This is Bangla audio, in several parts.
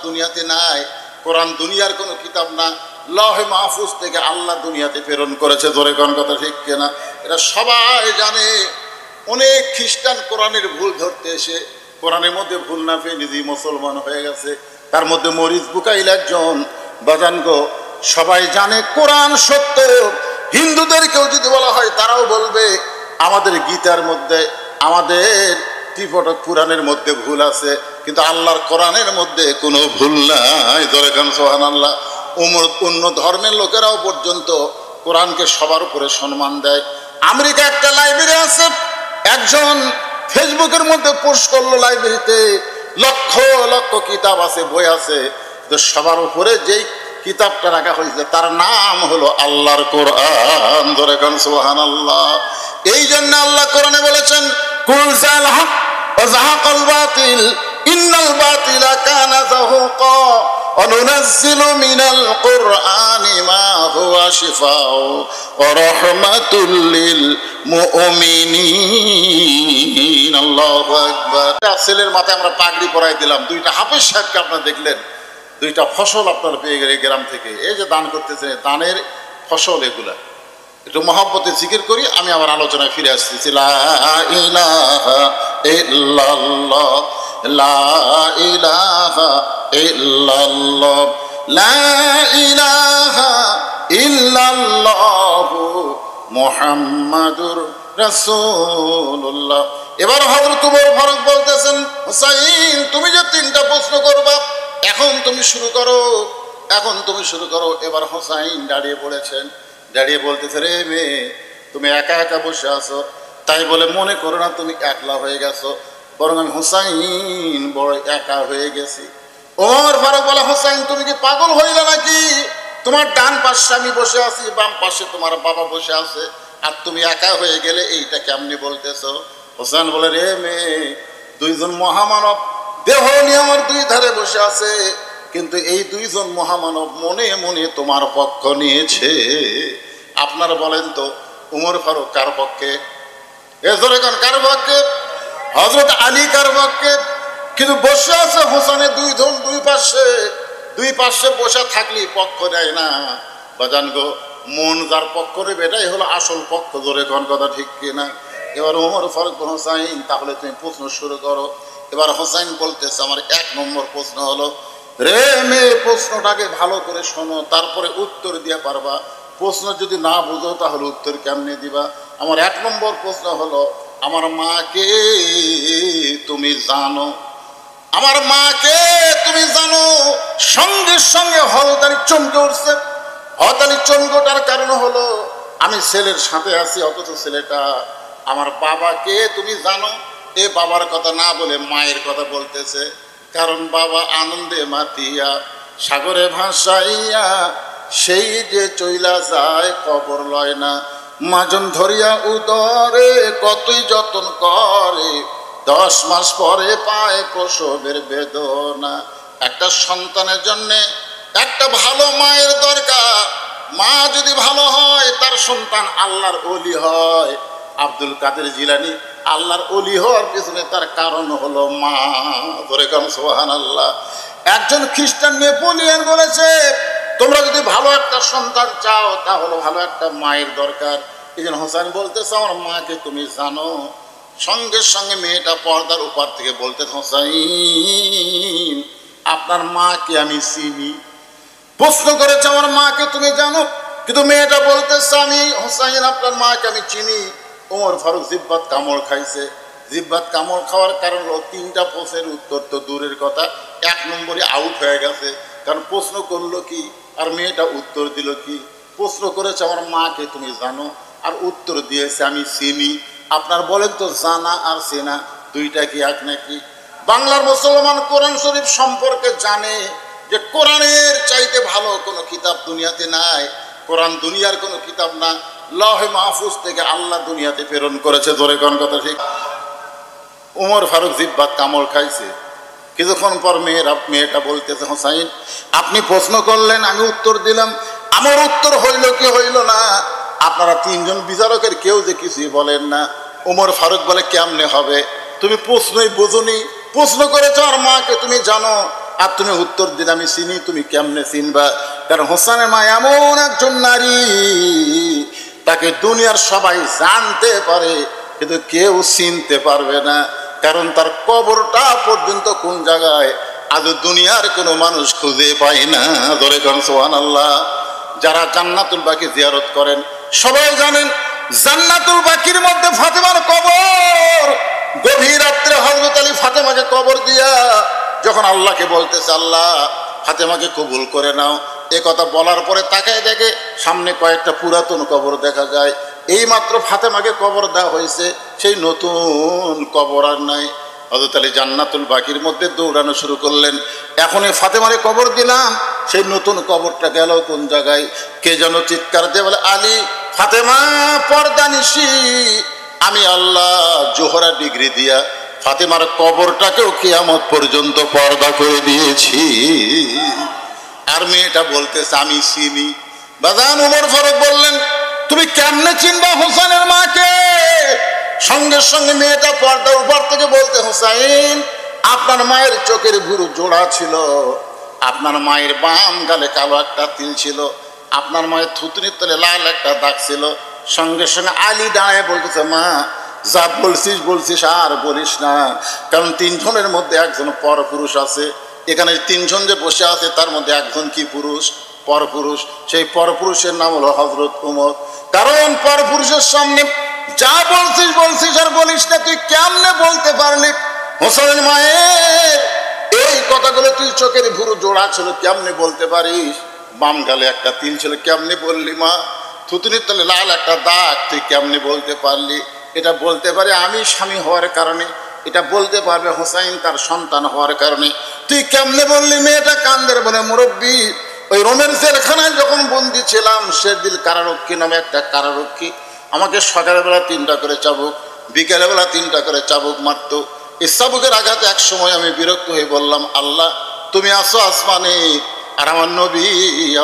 দুনিয়াতে নাই, কোরআন দুনিয়ার কোনো কিতাব না, লৌহে মাহফুজ থেকে আল্লাহ দুনিয়াতে প্রেরণ করেছে। জোরে কোন কথা ঠিক কিনা? এটা সবাই জানে। অনেক খ্রিস্টান কোরআনের ভুল ধরতে এসে কোরআনের মধ্যে ভুল না পেয়ে নিজেই মুসলমান হয়ে গেছে। তার মধ্যে মরিস বুকাইল একজন। বাজান গো, সবাই জানে কোরআন সত্য। হিন্দুদেরকেও যদি বলা হয় তারাও বলবে আমাদের গীতার মধ্যে, আমাদের ত্রিপিটক পুরাণের মধ্যে ভুল আছে, কিন্তু আল্লাহর কোরআনের মধ্যে কোনো ভুল নাই। জোরে কোন সুবহানাল্লাহ। অন্য ধর্মের লোকেরাও পর্যন্ত কোরআনকে সবার উপরে সম্মান দেয়। আমেরিকা একটা লাইব্রেরি আছে, একজন ফেসবুকের মধ্যে পোস্ট করলো লাইব্রেরিতে লক্ষ লক্ষ কিতাব আছে, বই আছে, তো সবার উপরে যেই কিতাবটা রাখা হয়েছে তার নাম হলো আল্লাহর কোরআন। ধরে কোন সুবহানাল্লাহ। এই জন্য আল্লাহ কোরআনে বলেছেন কুল জাল হক ওয়া যাহাকাল বাতিল ইন্নাল বাতিলা কানা যাহুকা ওয়া নুনাজ্জিলু মিনাল কুরআনি মা হুয়া শিফাউ ওয়া রাহমাতুল লিল মুমিনিন। আল্লাহু আকবার। ছেলের মাথায় আমরা পাগড়ি পরাই দিলাম, দুইটা হাফেজ সাহেবকে আপনারা দেখলেন, দুইটা ফসল আপনার পেয়ে গেলে গ্রাম থেকে। এই যে দান করতেছে, দানের ফসল এগুলা। একটু মহব্বতে জিকির করি, আমি আবার আলোচনায় ফিরে আসতেছি। লা ইলাহা ইল্লাল্লাহ, লা ইলাহা ইল্লাল্লাহ, লা ইলাহা ইল্লাল্লাহু মুহাম্মাদুর রাসূলুল্লাহ। এবার হযরত ওমর ফারুক বলতেছেন, হুসাইন তুমি যে তিনটা প্রশ্ন করবা, এখন তুমি শুরু করো, এখন তুমি শুরু করো। এবার হুসাইন দাঁড়িয়ে পড়েছেন, দাঁড়িয়ে বলতেছে, রে মেয়ে তুমি একা একা বসে আছো, তাই বলে মনে করো না তুমি একলা হয়ে গেছো, বরং আমি হুসাইন বড় একা হয়ে গেছি। ওমর ফারুক বলে, হুসাইন তুমি কি পাগল হইলে নাকি? তোমার ডান পাশে আমি বসে আছি, বাম পাশে তোমার বাবা বসে আছে, আর তুমি একা হয়ে গেলে এইটা কেমনি বলতেছো? হুসাইন বলে, রে মেয়ে দুইজন মহামানব দেহ নিয়ে আমার দুই ধারে বসে আছে, কিন্তু এই দুইজন মহামানব মনে মনে তোমার পক্ষ নিয়েছে। আপনারা বলেন তো উমর ফারুক কার পক্ষে? কার পক্ষে? হযরত আলী কার পক্ষে? কিন্তু বসে আছে হোসেনের দুইজন দুই পাশে বসে থাকলেই পক্ষ দেয় না। বাজান গো, মন যার পক্ষ নেবে এটাই হলো আসল পক্ষ। জোরে কোন কথা ঠিক কিনা? এবার উমর ফারুক হোসাইন তাহলে তুমি প্রশ্ন শুরু করো। এবার হোসাইন বলতেছে, আমার 1 নম্বর প্রশ্ন হলো, রে মেয়ে প্রশ্নটাকে ভালো করে শোনো, তারপরে উত্তর দিয়ে পারবা। প্রশ্ন যদি না বুঝো তাহলে উত্তর কেমনে দিবা? আমার 1 নম্বর প্রশ্ন হলো, আমার মাকে তুমি জানো? আমার মাকে তুমি জানো? সঙ্গে সঙ্গে হলদারি চমকে উঠছে। হলদারি চমকে ওঠার কারণ হলো আমি ছেলের সাথে আছি, অথচ ছেলেটা আমার বাবাকে তুমি জানো? এ বাবার কথা না বলে মায়ের কথা বলতেছে, কারণ বাবা আনন্দে মাতিয়া সাগরে ভাসাইয়া সেই যে চইলা যায় কবর লয় না। মাজন ধরিয়া উদরে কতই যতন করে, 10 মাস পরে পায় প্রসবের বেদনা। একটা সন্তানের জন্যে একটা ভালো মায়ের দরকার। মা যদি ভালো হয় তার সন্তান আল্লাহর ওলি হয়। আব্দুল কাদের জিলানী আল্লাহর ওলি হওয়ার পিছনে তার কারণ হলো মা। ধরে কাম সুবহানাল্লাহ। একজন খ্রিস্টান নেপোলিয়ন বলেছে, তোমরা যদি ভালো একটা সন্তান চাও তাহলে ভালো একটা মায়ের দরকার। এই জন্য হোসেন বলতেছে, আমার মাকে তুমি জানো? সঙ্গে সঙ্গে মেয়েটা পর্দার উপর থেকে বলতে, হোসাইন আপনার মাকে আমি চিনি। প্রশ্ন করেছে, আমার মাকে তুমি জানো? কিন্তু মেয়েটা বলতেছে, আমি হোসাইন আপনার মাকে আমি চিনি। ওমর ফারুক জিব্বাত কামড় খাইছে। জিব্বাত কামড় খাওয়ার কারণ হলো 3টা প্রশ্নের উত্তর তো দূরের কথা, 1 নম্বরে আউট হয়ে গেছে। কারণ প্রশ্ন করলো কি আর মেয়েটা উত্তর দিল কি? প্রশ্ন করেছে, আমার মাকে তুমি জানো, আর উত্তর দিয়েছে আমি চিনি। আপনার বলেন তো, জানা আর চেনা দুইটা কি এক নাকি? বাংলার মুসলমান কোরআন শরীফ সম্পর্কে জানে যে কোরআনের চাইতে ভালো কোনো কিতাব দুনিয়াতে নাই। কোরআন দুনিয়ার কোনো কিতাব না, লৌহে মাহফুজ থেকে আল্লাহ দুনিয়াতে প্রেরণ করেছে। জোরে কোন কথা ঠিক? উমর ফারুক জিব্বাত কামড় খাইছে। কিছুক্ষণ পর মেয়েটা বলতেছে, হোসাইন আপনি প্রশ্ন করলেন, আমি উত্তর দিলাম, আমার উত্তর হইল কি হইল না, আপনারা 3 জন বিচারকের কেউ যে কিছুই বলেন না। উমর ফারুক বলে, কেমনে হবে? তুমি প্রশ্নই বুঝুনি। প্রশ্ন করেছ আর মাকে তুমি জানো, আর তুমি উত্তর দিলে আমি চিনি, তুমি কেমনে চিনবা? কারণ হোসেনের মা এমন একজন নারী, তাকে দুনিয়ার সবাই জানতে পারে কিন্তু কেউ চিনতে পারবে না, কারণ তার কবরটা পর্যন্ত কোন জায়গায় আজ দুনিয়ার কোনো মানুষ খুঁজে পায় না। ধরে করেন সুবহানাল্লাহ। যারা জান্নাতুল বাকি জিয়ারত করেন সবাই জানেন জান্নাতুল বাকির মধ্যে ফাতেমার কবর। গভীর রাত্রে হযরত আলী ফাতেমাকে কবর দিয়া যখন আল্লাহকে বলতেছে, আল্লাহ ফাতেমাকে কবুল করে নাও, এ কথা বলার পরে তাকায় দেখে সামনে কয়েকটা পুরাতন কবর দেখা যায়। এই মাত্র ফাতেমাকে কবর দেওয়া হয়েছে, সেই নতুন কবর আর নাই। হযরত আলী জান্নাতুল বাকির মধ্যে দৌড়ানো শুরু করলেন, এখন এই ফাতেমারে কবর দিলাম, সেই নতুন কবরটা গেল কোন জায়গায়? কে যেন চিৎকার দিয়ে বলে, আলী ফাতেমা পর্দা নিশি। আমি আল্লাহ জোহরা ডিগ্রি দিয়া ফাতেমার কবরটাকেও কিয়ামত পর্যন্ত পর্দা করে দিয়েছি। আর মেয়েটা বলতেছে আমি চিনি। বাজান ওমর ফারুক বললেন, তুমি কেমনে চিনবা হোসেনের মাকে? সঙ্গে সঙ্গে মেয়েটা পর্দার উপর থেকে বলতে, হোসাইন আপনার মায়ের চোখের ভুরু জোড়া ছিল, আপনার মায়ের বাম গালে কালো একটা তিল ছিল, আপনার মায়ের থুতনির তলে লাল একটা দাগ ছিল। সঙ্গে সঙ্গে আলী দাঁড়ায় বলতেছে, মা যা বলছিস বলছিস আর বলিস না, কারণ তিনজনের মধ্যে একজন পরপুরুষ আছে। এখানে তিনজন যে বসে আছে তার মধ্যে একজন কি পুরুষ? পরপুরুষ। সেই পরপুরুষের নাম হলো হযরত ওমর। কারণ পরপুরুষের সামনে যা বলছিস বলছিস আর বলিস না, তুই কেমনে বলতে পারলি হোসেনের মায়ের এই কথাগুলো? তুই চোখের ভুরু জোড়া ছিল কেমনে বলতে পারিস? বাম গালে একটা তিল ছিল কেমনে বললি? মা থুতনির তলে লাল একটা দাগ তুই কেমনে বলতে পারলি? এটা বলতে পারে আমি স্বামী হওয়ার কারণে, এটা বলতে পারবে হোসাইন তার সন্তান হওয়ার কারণে, তুই কেমনে বললি? মেয়েটা কান্দের বলে, মুরব্বী ওই রোমের জেলখানায় যখন বন্দি ছিলাম, শেরদিল কারারক্ষী নামে একটা কারারক্ষী আমাকে সকালবেলা 3টা করে চাবুক, বিকেলবেলা 3টা করে চাবুক মারতো। এই চাবুকের আঘাতে এক সময় আমি বিরক্ত হয়ে বললাম, আল্লাহ তুমি আসো আসমানে আর আমার নবী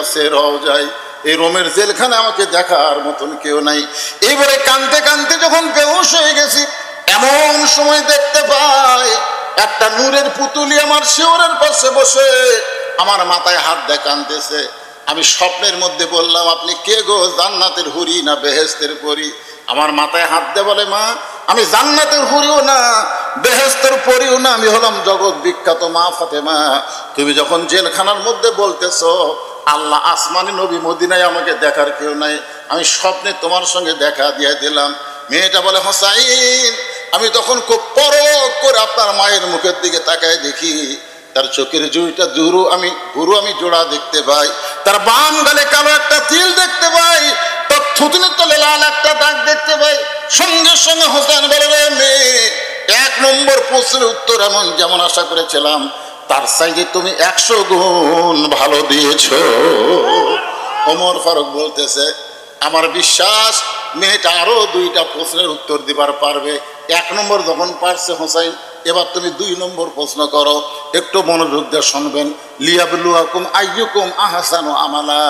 আছে রওজায়, এই রোমের জেলখানে আমাকে দেখার মতন কেউ নাই। এইবারে কানতে কানতে যখন বেহুশ হয়ে গেছি, এমন সময় দেখতে পাই একটা নূরের পুতুলি আমার শিওরের পাশে বসে আমার মাথায় হাত দিয়ে কাঁদতেছে। আমি স্বপ্নের মধ্যে বললাম, আপনি কে গো? জান্নাতের হুরি না বেহেশতের পরী? আমার মাথায় হাত দিয়ে বলে, মা আমি জান্নাতের হুরিও না বেহেশতের পরীও না, আমি হলাম জগৎ বিখ্যাত মা ফাতেমা। তুমি যখন জেলখানার মধ্যে বলতেছো আল্লাহ আসমানি নবী মদিনায় আমাকে দেখার কেউ নাই, আমি স্বপ্নে তোমার সঙ্গে দেখা দিয়ে দিলাম। মেয়েটা বলে, হোসাইন আমি তখন খুব পরখ করে আপনার মায়ের মুখের দিকে তাকায় দেখি, তার চোখের জুইটা ভুরু আমি জোড়া দেখতে পাই, তার বাম গালে কালো একটা তিল দেখতে পাই, তার থুতনির তলে লাল একটা দাগ দেখতে পাই। সঙ্গে সঙ্গে হোসেন বলে, মেয়ে 1 নম্বর প্রশ্নের উত্তর এমন যেমন আশা করেছিলাম তার চাইতে তুমি 100 গুণ ভালো দিয়েছো। ওমর ফারুক বলতেছে, আমার বিশ্বাস মেয়েটা আরো 2টা প্রশ্নের উত্তর দিবার পারবে। 1 নম্বর যখন পারছে হোসাইন, এবার তুমি 2 নম্বর প্রশ্ন করো, একটু মনোযোগ দিয়ে শুনবেন। লিয়াবলুয়াকুম আইয়ুকুম আহসানু আমালা,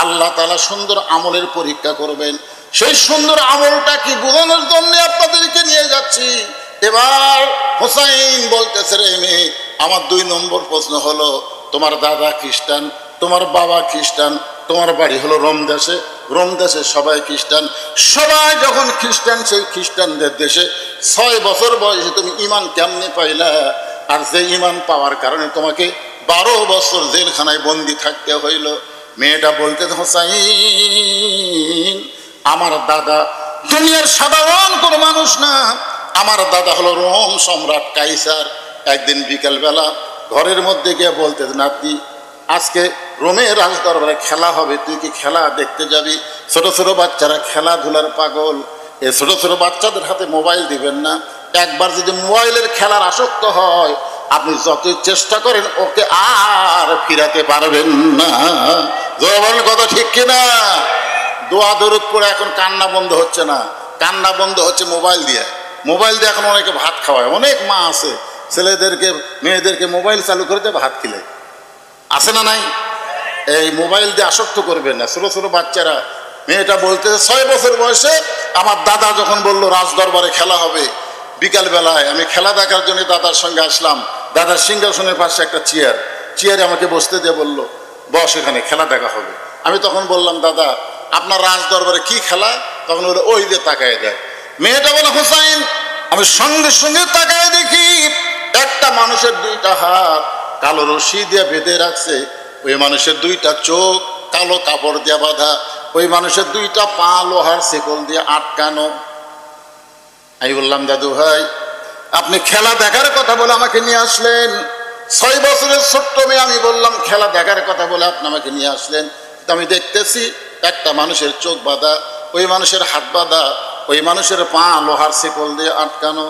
আল্লাহ তাআলা সুন্দর আমলের পরীক্ষা করবেন। সেই সুন্দর আমলটা কি বোঝানোর জন্য আপনাদেরকে নিয়ে যাচ্ছি। এবার হোসাইন বলতেছে, রে মেয়ে আমার 2 নম্বর প্রশ্ন হলো, তোমার দাদা খ্রিস্টান, তোমার বাবা খ্রিস্টান, তোমার বাড়ি হলো রোম দেশে, রোম দেশে সবাই খ্রিস্টান, সবাই যখন খ্রিস্টান, সেই খ্রিস্টানদের দেশে 6 বছর বয়সে তুমি ঈমান কেমনে পাইলা? আর যে ঈমান পাওয়ার কারণে তোমাকে 12 বছর জেলখানায় বন্দি থাকতে হইল। মেয়েটা বলতে, হোসাইন আমার দাদা দুনিয়ার সাধারণ কোনো মানুষ না, আমার দাদা হলো রোম সম্রাট কাইসার। একদিন বিকালবেলা ঘরের মধ্যে গিয়ে বলতে, নাতি আজকে রোমের রাজদরবারে খেলা হবে, তুই কি খেলা দেখতে যাবি? ছোট ছোট বাচ্চারা খেলাধুলার পাগল, এই ছোট ছোট বাচ্চাদের হাতে মোবাইল দিবেন না। একবার যদি মোবাইলের খেলার আসক্ত হয়, আপনি যতই চেষ্টা করেন ওকে আর ফিরাতে পারবেন না। জবান কথা ঠিক কিনা? দোয়া দরুদ পড়ে এখন কান্না বন্ধ হচ্ছে না, কান্না বন্ধ হচ্ছে মোবাইল দিয়ে। মোবাইল দিয়ে এখন অনেকে ভাত খাওয়ায়, অনেক মা আছে ছেলেদেরকে মেয়েদেরকে মোবাইল চালু করে দিয়ে ভাত খিলে, আছে না নাই? এই মোবাইল দিয়ে আসক্ত করবেন না। ছোটো ছোটো বাচ্চারা, মেয়েটা বলতেছে 6 বছর বয়সে আমার দাদা যখন বললো রাজদরবারে খেলা হবে, বিকালবেলায় আমি খেলা দেখার জন্য দাদার সঙ্গে আসলাম। দাদার সিংহাসনের পাশে একটা চেয়ার, চেয়ারে আমাকে বসতে দিয়ে বলল, বস, এখানে খেলা দেখা হবে। আমি তখন বললাম, দাদা আপনার রাজ দরবারে কি খেলা? তখন বলে, ওই যে তাকায় দেয়। মেয়েটা বলে, হুসাইন। আমি সঙ্গে সঙ্গে তাকায় দেখি একটা মানুষের দুইটা হাত কালো রশি দিয়ে বেঁধে রাখছে, ওই মানুষের দুইটা চোখ কালো কাপড় দিয়ে বাঁধা, ওই মানুষের দুইটা পা লোহার শেকল দিয়ে আটকানো। আমি বললাম, দাদু ভাই আপনি খেলা দেখার কথা বলে আমাকে নিয়ে আসলেন, 6 বছরের ছোট্ট মেয়ে, আমি বললাম খেলা দেখার কথা বলে আপনি আমাকে নিয়ে আসলেন, আমি দেখতেছি একটা মানুষের চোখ বাঁধা, ওই মানুষের হাত বাঁধা, ওই মানুষের পা লোহার শেকল দিয়ে আটকানো।